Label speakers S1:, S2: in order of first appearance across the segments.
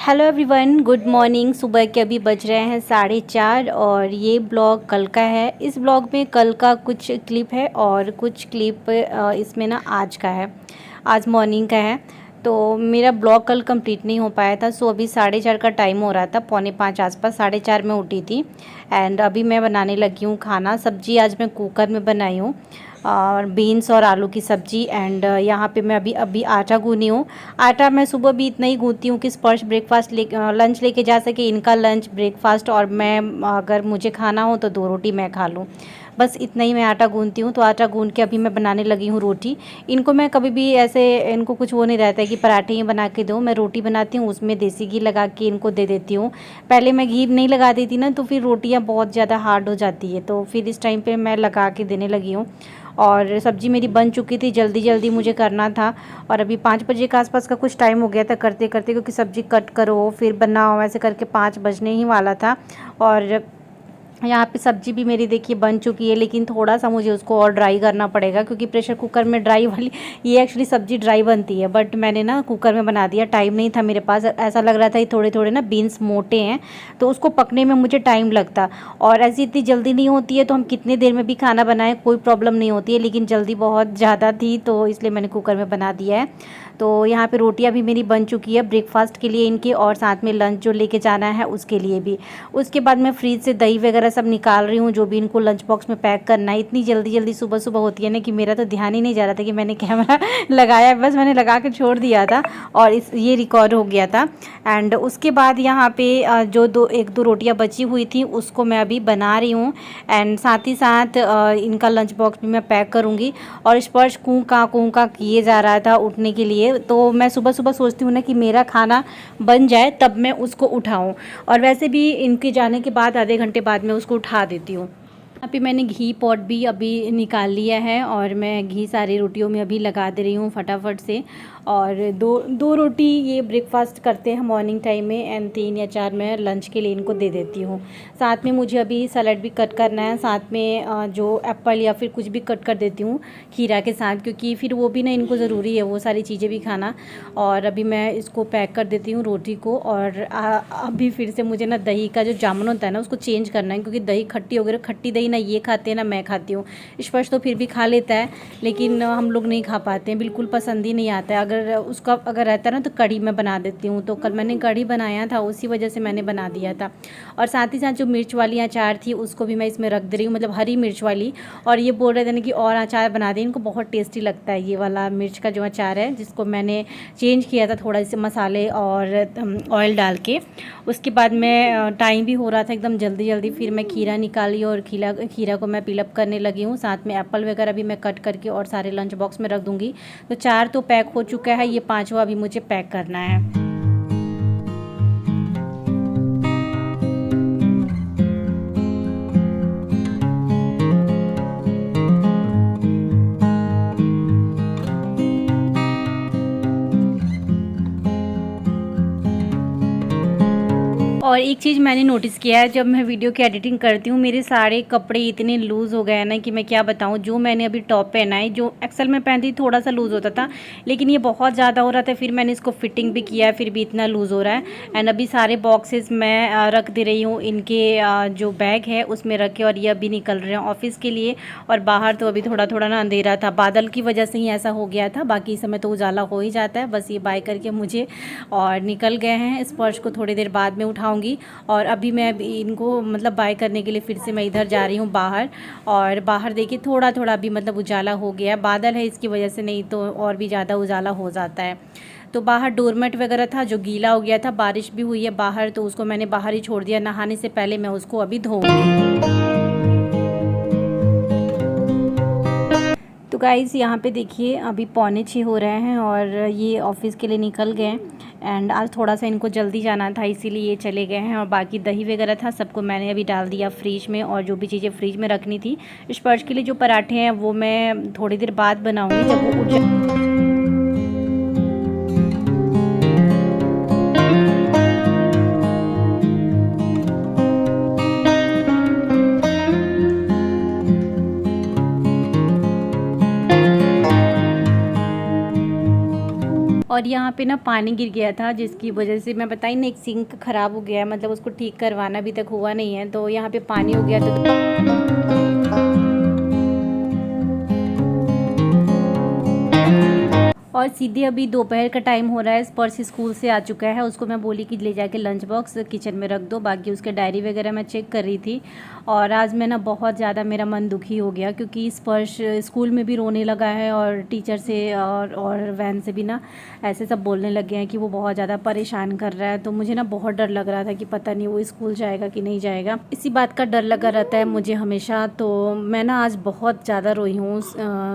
S1: Hello everyone, good morning. सुबह के अभी बज रहे हैं 4:30 और ये ब्लॉग कल का है। इस ब्लॉग में कल का कुछ क्लिप है और कुछ क्लिप इसमें ना आज का है, आज मॉर्निंग का है। तो मेरा ब्लॉग कल कंप्लीट नहीं हो पाया था। सो अभी 4:30 का टाइम हो रहा था, 4:45 आसपास, 4:30 में उठी थी। एंड अभी मैं बनाने लगी हूँ खाना। सब्जी आज मैं कुकर में बनाई हूँ और बीन्स और आलू की सब्ज़ी। एंड यहाँ पे मैं अभी अभी आटा गूँधी हूँ। आटा मैं सुबह भी इतना ही गूँथती हूँ कि स्पर्श ब्रेकफास्ट लंच लेके जा सके, इनका लंच ब्रेकफास्ट, और मैं अगर मुझे खाना हो तो 2 रोटी मैं खा लूँ। बस इतना ही मैं आटा गूँथती हूँ। तो आटा गूँध के अभी मैं बनाने लगी हूँ रोटी। इनको मैं कभी भी ऐसे, इनको कुछ वो नहीं रहता है कि पराठे ही बना के दूँ। मैं रोटी बनाती हूँ, उसमें देसी घी लगा के इनको दे देती हूँ। पहले मैं घी नहीं लगा देती ना, तो फिर रोटियाँ बहुत ज़्यादा हार्ड हो जाती है। तो फिर इस टाइम पे मैं लगा के देने लगी हूँ। और सब्ज़ी मेरी बन चुकी थी, जल्दी जल्दी मुझे करना था। और अभी 5 बजे के आसपास का कुछ टाइम हो गया था करते करते, क्योंकि सब्ज़ी कट करो फिर बनाओ, ऐसे करके 5 बजने ही वाला था। और यहाँ पे सब्ज़ी भी मेरी देखिए बन चुकी है, लेकिन थोड़ा सा मुझे उसको और ड्राई करना पड़ेगा, क्योंकि प्रेशर कुकर में ड्राई वाली, ये एक्चुअली सब्ज़ी ड्राई बनती है, बट मैंने ना कुकर में बना दिया। टाइम नहीं था मेरे पास, ऐसा लग रहा था ये थोड़े थोड़े ना बीन्स मोटे हैं, तो उसको पकने में मुझे टाइम लगता। और ऐसी इतनी जल्दी नहीं होती है, तो हम कितनी देर में भी खाना बनाएं कोई प्रॉब्लम नहीं होती है, लेकिन जल्दी बहुत ज़्यादा थी तो इसलिए मैंने कुकर में बना दिया है। तो यहाँ पे रोटियाँ भी मेरी बन चुकी है ब्रेकफास्ट के लिए इनके, और साथ में लंच जो लेके जाना है उसके लिए भी। उसके बाद मैं फ्रीज से दही वगैरह सब निकाल रही हूँ, जो भी इनको लंच बॉक्स में पैक करना है। इतनी जल्दी जल्दी सुबह सुबह होती है ना कि मेरा तो ध्यान ही नहीं जा रहा था कि मैंने कैमरा लगाया, बस मैंने लगा के छोड़ दिया था और ये रिकॉर्ड हो गया था। एंड उसके बाद यहाँ पे जो एक दो रोटियाँ बची हुई थी उसको मैं अभी बना रही हूँ। एंड साथ ही साथ इनका लंच बॉक्स भी मैं पैक करूँगी। और स्पर्श कूँ का किए जा रहा था उठने के लिए, तो मैं सुबह सुबह सोचती हूँ ना कि मेरा खाना बन जाए तब मैं उसको उठाऊँ। और वैसे भी इनके जाने के बाद आधे घंटे बाद मैं उसको उठा देती हूँ। यहाँ पे मैंने घी पॉट भी अभी निकाल लिया है और मैं घी सारी रोटियों में अभी लगा दे रही हूँ फटाफट से। और दो रोटी ये ब्रेकफास्ट करते हैं मॉर्निंग टाइम में, एंड 3 या 4 मैं लंच के लिए इनको दे देती हूँ। साथ में मुझे अभी सलाद भी कट करना है, साथ में जो एप्पल या फिर कुछ भी कट कर देती हूँ खीरा के साथ, क्योंकि फिर वो भी ना इनको ज़रूरी है वो सारी चीज़ें भी खाना। और अभी मैं इसको पैक कर देती हूँ रोटी को। और अभी फिर से मुझे ना दही का जो जामुन होता है ना उसको चेंज करना है, क्योंकि दही खट्टी हो गई, खट्टी दही ना ये खाते हैं ना मैं खाती हूँ। स्पर्श तो फिर भी खा लेता है, लेकिन हम लोग नहीं खा पाते हैं, बिल्कुल पसंद ही नहीं आता है। अगर रहता है ना तो कढ़ी मैं बना देती हूँ। तो कल मैंने कढ़ी बनाया था, उसी वजह से मैंने बना दिया था। और साथ ही साथ जो मिर्च वाली अचार थी उसको भी मैं इसमें रख दे रही हूँ, मतलब हरी मिर्च वाली। और ये बोल रहे थे ना कि और अचार बना दें, इनको बहुत टेस्टी लगता है ये वाला मिर्च का जो अचार है, जिसको मैंने चेंज किया था थोड़ा से मसाले और ऑयल डाल के। उसके बाद मैं टाइम भी हो रहा था एकदम जल्दी जल्दी, फिर मैं खीरा निकाली और खीरा को मैं पीलअप करने लगी हूँ। साथ में एप्पल वगैरह भी मैं कट करके और सारे लंच बॉक्स में रख दूँगी। तो 4 तो पैक हो चुका है, ये 5वां भी मुझे पैक करना है। और एक चीज़ मैंने नोटिस किया है, जब मैं वीडियो की एडिटिंग करती हूँ मेरे सारे कपड़े इतने लूज़ हो गए हैं ना कि मैं क्या बताऊँ। जो मैंने अभी टॉप पहना है, जो एक्सल में पहनती थोड़ा सा लूज़ होता था, लेकिन ये बहुत ज़्यादा हो रहा था, फिर मैंने इसको फिटिंग भी किया है, फिर भी इतना लूज़ हो रहा है। एंड अभी सारे बॉक्सेस मैं रख दे रही हूँ इनके, जो बैग है उसमें रख के। और ये अभी निकल रहे हैं ऑफिस के लिए। और बाहर तो अभी थोड़ा थोड़ा ना अंधेरा था, बादल की वजह से ही ऐसा हो गया था, बाकी समय तो उजाला हो ही जाता है। बस ये बाय करके मुझे और निकल गए हैं। स्पर्श को थोड़ी देर बाद में उठाऊँगी। और अभी मैं इनको मतलब बाय करने के लिए फिर से मैं इधर जा रही हूँ बाहर। और बाहर देखिए थोड़ा थोड़ा अभी मतलब उजाला हो गया है, बादल है इसकी वजह से, नहीं तो और भी ज़्यादा उजाला हो जाता है। तो बाहर डोरमेट वगैरह था जो गीला हो गया था, बारिश भी हुई है बाहर, तो उसको मैंने बाहर ही छोड़ दिया। नहाने से पहले मैं उसको अभी धोऊंगी। तो गाइज़ यहाँ पे देखिए अभी 5:45 हो रहे हैं और ये ऑफिस के लिए निकल गए। एंड आज थोड़ा सा इनको जल्दी जाना था, इसीलिए ये चले गए हैं। और बाकी दही वगैरह था सबको मैंने अभी डाल दिया फ्रिज में, और जो भी चीज़ें फ्रिज में रखनी थी। स्पर्श के लिए जो पराठे हैं वो मैं थोड़ी देर बाद बनाऊँगी जब वो उठ जाए। और यहाँ पे ना पानी गिर गया था, जिसकी वजह से मैं बताई ना, एक सिंक ख़राब हो गया है, मतलब उसको ठीक करवाना अभी तक हुआ नहीं है। तो यहाँ पे पानी हो गया और सीधे अभी दोपहर का टाइम हो रहा है। स्पर्श स्कूल से आ चुका है, उसको मैं बोली कि ले जाके लंच बॉक्स किचन में रख दो। बाकी उसके डायरी वगैरह मैं चेक कर रही थी। और आज मैं ना बहुत ज़्यादा मेरा मन दुखी हो गया, क्योंकि स्पर्श स्कूल में भी रोने लगा है और टीचर से और वैन से भी ना ऐसे सब बोलने लग गए हैं कि वो बहुत ज़्यादा परेशान कर रहा है। तो मुझे ना बहुत डर लग रहा था कि पता नहीं वो स्कूल जाएगा कि नहीं जाएगा, इसी बात का डर लगा रहता है मुझे हमेशा। तो मैं ना आज बहुत ज़्यादा रोई हूँ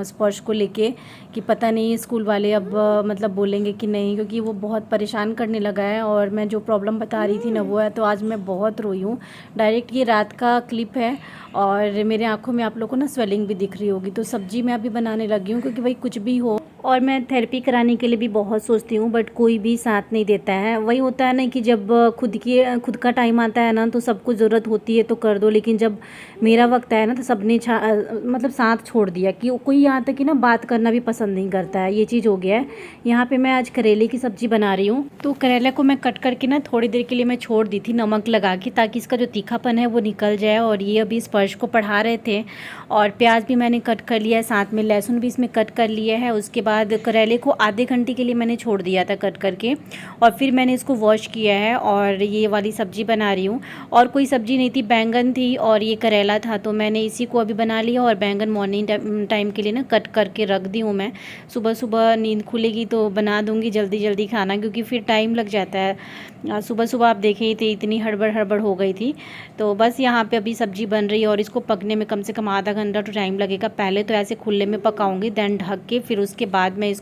S1: स्पर्श को लेके कि पता नहीं स्कूल वाले अब मतलब बोलेंगे कि नहीं, क्योंकि वो बहुत परेशान करने लगा है। और मैं जो प्रॉब्लम बता रही थी ना वो है, तो आज मैं बहुत रोई हूँ। डायरेक्ट ये रात का क्लिप है और मेरे आंखों में आप लोगों को ना स्वेलिंग भी दिख रही होगी। तो सब्जी मैं अभी बनाने लगी हूँ, क्योंकि भाई कुछ भी हो, और मैं थेरेपी कराने के लिए भी बहुत सोचती हूँ, बट कोई भी साथ नहीं देता है। वही होता है ना कि जब खुद का टाइम आता है ना, तो सबको ज़रूरत होती है तो कर दो, लेकिन जब मेरा वक्त आया ना तो सबने मतलब साथ छोड़ दिया कि कोई यहाँ तक कि ना बात करना भी पसंद नहीं करता है। ये चीज़ हो गया है। यहाँ पे मैं आज करेले की सब्ज़ी बना रही हूँ। तो करेले को मैं कट करके ना थोड़ी देर के लिए मैं छोड़ दी थी नमक लगा के, ताकि इसका जो तीखापन है वो निकल जाए। और ये अभी स्पर्श को पढ़ा रहे थे। और प्याज भी मैंने कट कर लिया है, साथ में लहसुन भी इसमें कट कर लिया है। उसके बाद करेले को आधे घंटे के लिए मैंने छोड़ दिया था कट करके, और फिर मैंने इसको वॉश किया है और ये वाली सब्ज़ी बना रही हूँ। और कोई सब्ज़ी नहीं थी, बैंगन थी और ये करेला था, तो मैंने इसी को अभी बना लिया। और बैंगन मॉर्निंग टाइम के लिए ना कट करके रख दी हूँ मैं। सुबह सुबह नींद खुलेगी तो बना दूँगी जल्दी जल्दी खाना, क्योंकि फिर टाइम लग जाता है। सुबह सुबह आप देखे ही थे, इतनी हड़बड़ हो गई थी। तो बस यहाँ पे अभी सब्ज़ी बन रही है और इसको पकने में कम से कम आधा घंटा तो टाइम लगेगा। पहले तो ऐसे खुले में पकाऊंगी, देन ढक के, फिर उसके बाद मैं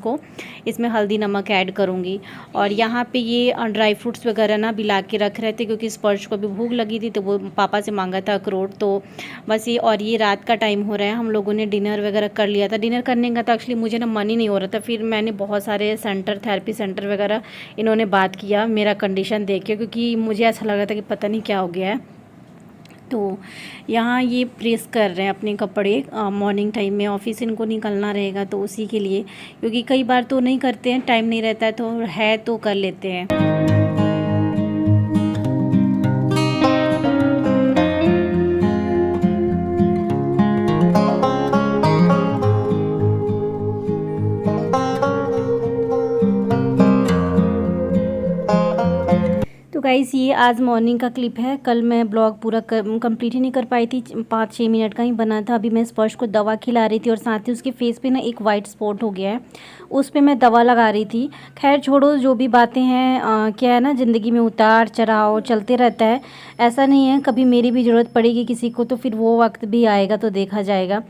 S1: इसमें हल्दी नमक ऐड करूँगी। और यहाँ पे ये ड्राई फ्रूट्स वगैरह ना मिला के रख रहे थे, क्योंकि स्पर्श को भी भूख लगी थी, तो वो पापा से मांगा था अखरोट। तो बस ये, और ये रात का टाइम हो रहा है, हम लोगों ने डिनर वगैरह कर लिया था। डिनर करने का तो एक्चुअली मुझे ना मन ही नहीं हो रहा था। फिर मैंने बहुत सारे थेरेपी सेंटर वगैरह इन्होंने बात किया मेरा कंडीशन देख के, क्योंकि मुझे ऐसा लग रहा था कि पता नहीं क्या हो गया है। तो यहाँ ये प्रेस कर रहे हैं अपने कपड़े, मॉर्निंग टाइम में ऑफिस इनको निकलना रहेगा, तो उसी के लिए, क्योंकि कई बार तो नहीं करते हैं, टाइम नहीं रहता है, तो कर लेते हैं। तो गाइस ये आज मॉर्निंग का क्लिप है। कल मैं ब्लॉग पूरा कंप्लीट ही नहीं कर पाई थी, 5-6 मिनट का ही बना था। अभी मैं स्पर्श को दवा खिला रही थी और साथ ही उसके फेस पे ना एक वाइट स्पॉट हो गया है, उस पे मैं दवा लगा रही थी। खैर छोड़ो, जो भी बातें हैं, क्या है ना, ज़िंदगी में उतार चढ़ाव चलते रहता है। ऐसा नहीं है, कभी मेरी भी ज़रूरत पड़ेगी किसी को, तो फिर वो वक्त भी आएगा तो देखा जाएगा।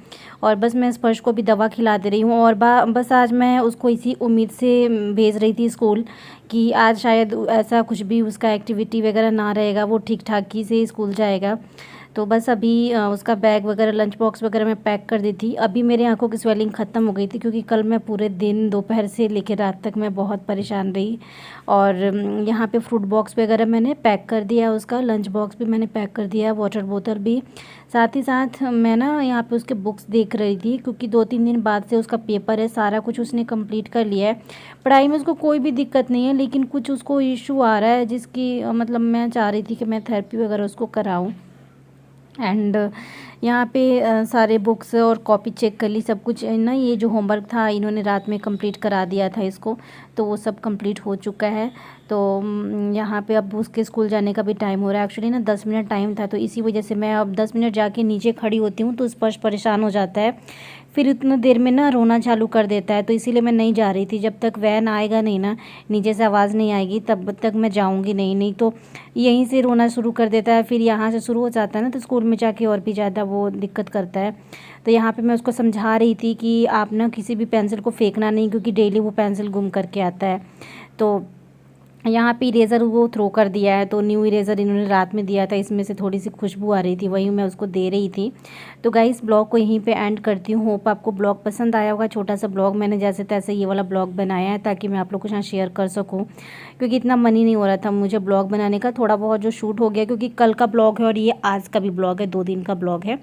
S1: और बस मैं स्पर्श को भी दवा खिला दे रही हूँ। और बस आज मैं उसको इसी उम्मीद से भेज रही थी स्कूल, कि आज शायद ऐसा कुछ भी उसका एक्टिविटी वगैरह ना रहेगा, वो ठीक ठाक ही से स्कूल जाएगा। तो बस अभी उसका बैग वगैरह, लंच बॉक्स वगैरह मैं पैक कर दी थी। अभी मेरे आंखों की स्वेलिंग ख़त्म हो गई थी, क्योंकि कल मैं पूरे दिन दोपहर से लेकर रात तक मैं बहुत परेशान रही। और यहाँ पे फ्रूट बॉक्स वगैरह मैंने पैक कर दिया, उसका लंच बॉक्स भी मैंने पैक कर दिया, वाटर बोतल भी। साथ ही साथ मैं ना यहाँ पे उसके बुक्स देख रही थी, क्योंकि 2-3 दिन बाद से उसका पेपर है। सारा कुछ उसने कंप्लीट कर लिया है, पढ़ाई में उसको कोई भी दिक्कत नहीं है, लेकिन कुछ उसको इशू आ रहा है, जिसकी मतलब मैं चाह रही थी कि मैं थेरेपी वगैरह उसको कराऊँ। एंड यहाँ पे सारे बुक्स और कॉपी चेक कर ली, सब कुछ ना। ये जो होमवर्क था इन्होंने रात में कंप्लीट करा दिया था इसको, तो वो सब कंप्लीट हो चुका है। तो यहाँ पे अब उसके स्कूल जाने का भी टाइम हो रहा है। एक्चुअली ना 10 मिनट टाइम था, तो इसी वजह से मैं अब 10 मिनट जाके नीचे खड़ी होती हूँ, तो स्पर्श परेशान हो जाता है, फिर इतनी देर में ना रोना चालू कर देता है। तो इसीलिए मैं नहीं जा रही थी, जब तक वैन आएगा नहीं ना, नीचे से आवाज़ नहीं आएगी, तब तक मैं जाऊँगी नहीं तो यहीं से रोना शुरू कर देता है। फिर यहाँ से शुरू हो जाता है ना, तो स्कूल में जाके और भी ज़्यादा वो दिक्कत करता है। तो यहाँ पे मैं उसको समझा रही थी कि आप ना किसी भी पेंसिल को फेंकना नहीं, क्योंकि डेली वो पेंसिल गुम करके आता है। तो यहाँ पे इरेज़र वो थ्रो कर दिया है, तो न्यू इरेज़र इन्होंने रात में दिया था, इसमें से थोड़ी सी खुशबू आ रही थी, वही मैं उसको दे रही थी। तो गाइस ब्लॉग को यहीं पे एंड करती हूँ। होप आपको ब्लॉग पसंद आया होगा। छोटा सा ब्लॉग मैंने जैसे तैसे ये वाला ब्लॉग बनाया है, ताकि मैं आप लोग के साथ शेयर कर सकूँ, क्योंकि इतना मन ही नहीं हो रहा था मुझे ब्लॉग बनाने का। थोड़ा बहुत जो शूट हो गया, क्योंकि कल का ब्लॉग है और ये आज का भी ब्लॉग है, 2 दिन का ब्लॉग है।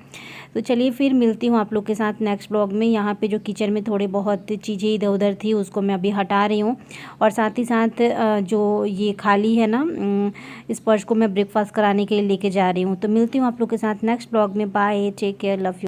S1: तो चलिए फिर मिलती हूँ आप लोग के साथ नेक्स्ट ब्लॉग में। यहाँ पे जो किचन में थोड़े बहुत चीज़ें इधर उधर थी उसको मैं अभी हटा रही हूँ, और साथ ही साथ जो ये खाली है ना इस पर्स को मैं ब्रेकफास्ट कराने के लिए लेके जा रही हूँ। तो मिलती हूँ आप लोग के साथ नेक्स्ट ब्लॉग में। Bye, take care, love you.